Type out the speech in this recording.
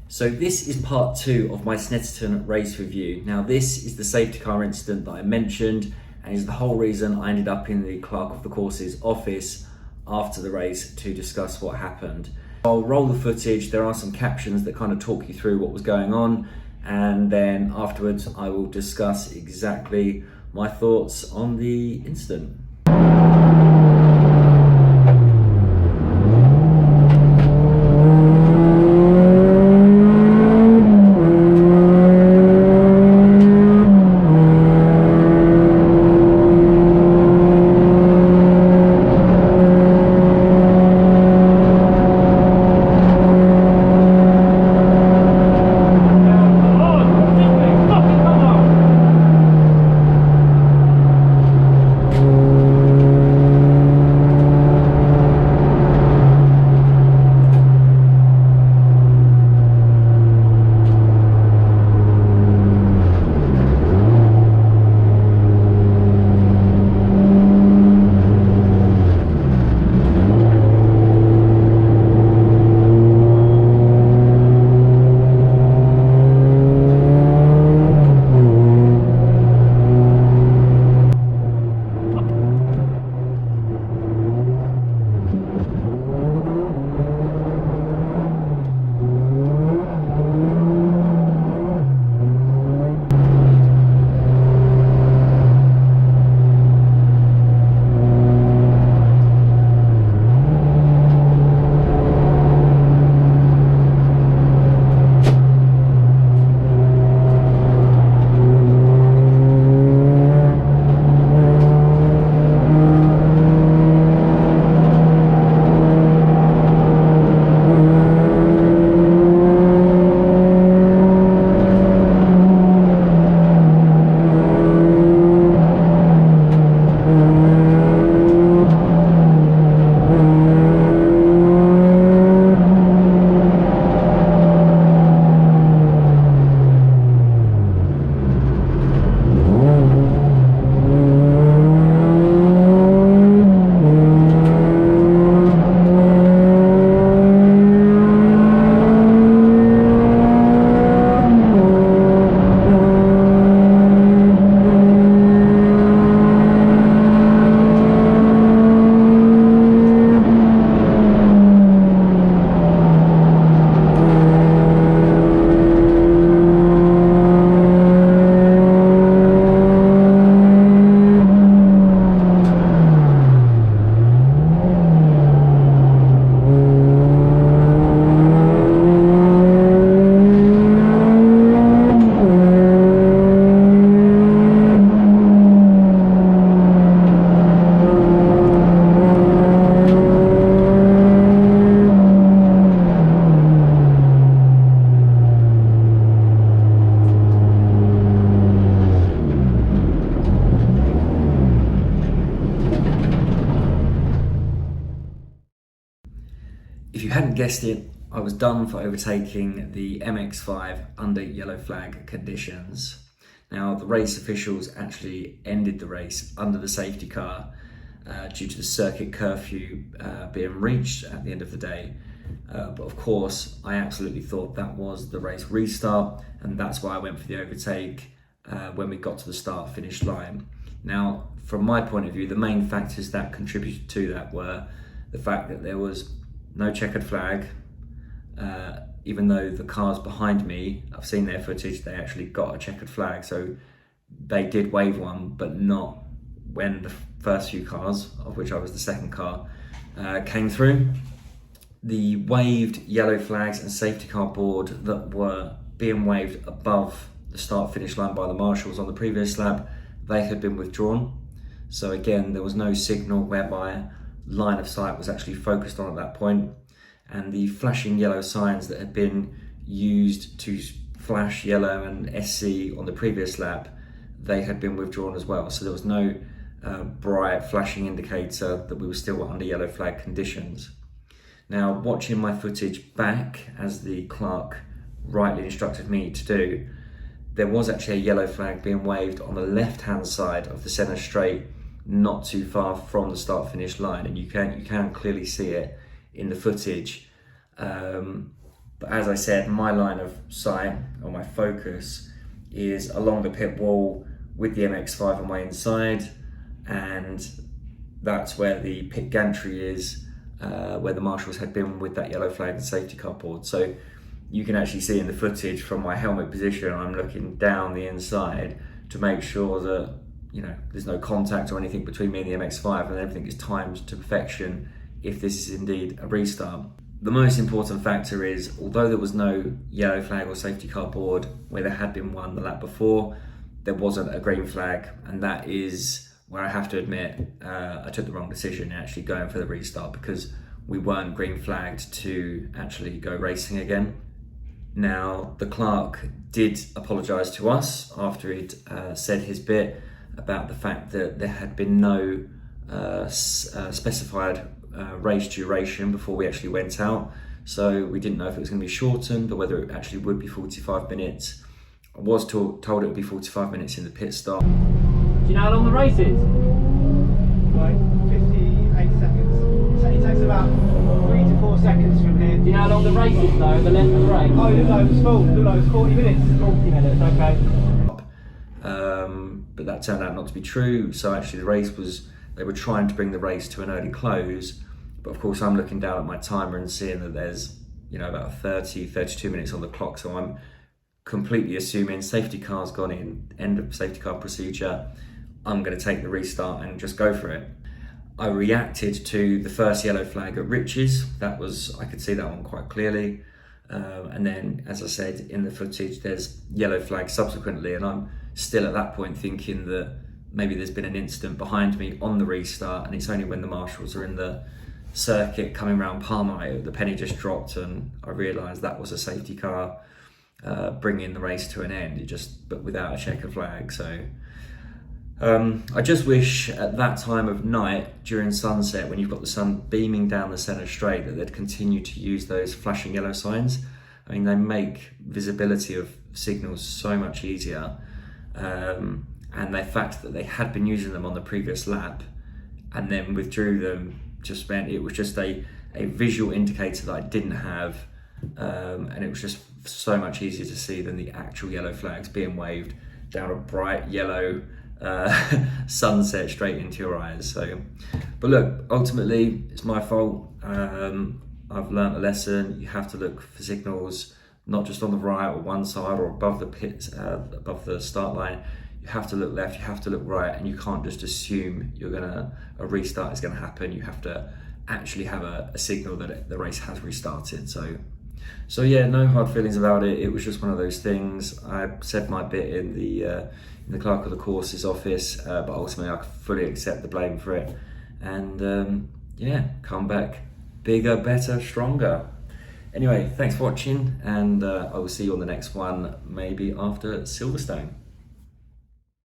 So this is part 2 of my Snetterton race review. Now this is the safety car incident that I mentioned and is the whole reason I ended up in the Clerk of the Course's office after the race to discuss what happened. I'll roll the footage, there are some captions that kind of talk you through what was going on, and then afterwards I will discuss exactly my thoughts on the incident. If you hadn't guessed it, I was done for overtaking the MX-5 under yellow flag conditions. Now, the race officials actually ended the race under the safety car due to the circuit curfew being reached at the end of the day. But of course, I absolutely thought that was the race restart, and that's why I went for the overtake when we got to the start-finish line. Now, from my point of view, the main factors that contributed to that were the fact that there was no checkered flag, even though the cars behind me, I've seen their footage, they actually got a checkered flag, so they did wave one, but not when the first few cars, of which I was the second car, came through. The waved yellow flags and safety car board that were being waved above the start-finish line by the marshals on the previous lap, they had been withdrawn. So again, there was no signal whereby line of sight was actually focused on at that point, and the flashing yellow signs that had been used to flash yellow and SC on the previous lap, they had been withdrawn as well. So there was no bright flashing indicator that we were still under yellow flag conditions. Now, watching my footage back, as the clerk rightly instructed me to do, there was actually a yellow flag being waved on the left-hand side of the centre straight, not too far from the start-finish line, and you can clearly see it in the footage. But as I said, my line of sight, or my focus, is along the pit wall with the MX-5 on my inside, and that's where the pit gantry is, where the marshals had been with that yellow flag and safety car board. So you can actually see in the footage from my helmet position, I'm looking down the inside to make sure that, you know, there's no contact or anything between me and the MX-5, and everything is timed to perfection if this is indeed a restart. The most important factor is, although there was no yellow flag or safety car board where there had been one the lap before, there wasn't a green flag, and that is where I have to admit I took the wrong decision in actually going for the restart, because we weren't green flagged to actually go racing again. Now, the clerk did apologise to us after he'd said his bit about the fact that there had been no specified race duration before we actually went out. So we didn't know if it was going to be shortened or whether it actually would be 45 minutes. I was told it would be 45 minutes in the pit stop. Do you know how long the race is? Like 58 seconds. So it takes about 3 to 4 seconds from here. Do you know how long the race is though, the length of the race? Oh, look like it's full. Look like it's 40 minutes. 40 minutes, okay. But that turned out not to be true. So actually the race was, they were trying to bring the race to an early close. But of course I'm looking down at my timer and seeing that there's, you know, about 32 minutes on the clock. So I'm completely assuming safety car's gone in, end of safety car procedure. I'm going to take the restart and just go for it. I reacted to the first yellow flag at Rich's. That was, I could see that one quite clearly. And then, as I said in the footage, there's yellow flag subsequently, and I'm still at that point thinking that maybe there's been an incident behind me on the restart, and it's only when the marshals are in the circuit coming around Palmer, the penny just dropped, and I realised that was a safety car bringing the race to an end, but without a checker flag. So I just wish at that time of night during sunset, when you've got the sun beaming down the centre straight, that they'd continue to use those flashing yellow signs. I mean, they make visibility of signals so much easier, and the fact that they had been using them on the previous lap and then withdrew them just meant it was just a visual indicator that I didn't have, and it was just so much easier to see than the actual yellow flags being waved down a bright yellow sunset straight into your eyes. So, but look, ultimately it's my fault. I've learnt a lesson. You have to look for signals, not just on the right or one side or above the pit, above the start line. You have to look left, you have to look right, and you can't just assume a restart is gonna happen. You have to actually have a signal that the race has restarted. So yeah, no hard feelings about it. It was just one of those things. I said my bit in the clerk of the course's office, but ultimately I fully accept the blame for it. And yeah, come back bigger, better, stronger. Anyway, thanks for watching, and I will see you on the next one, maybe after Silverstone.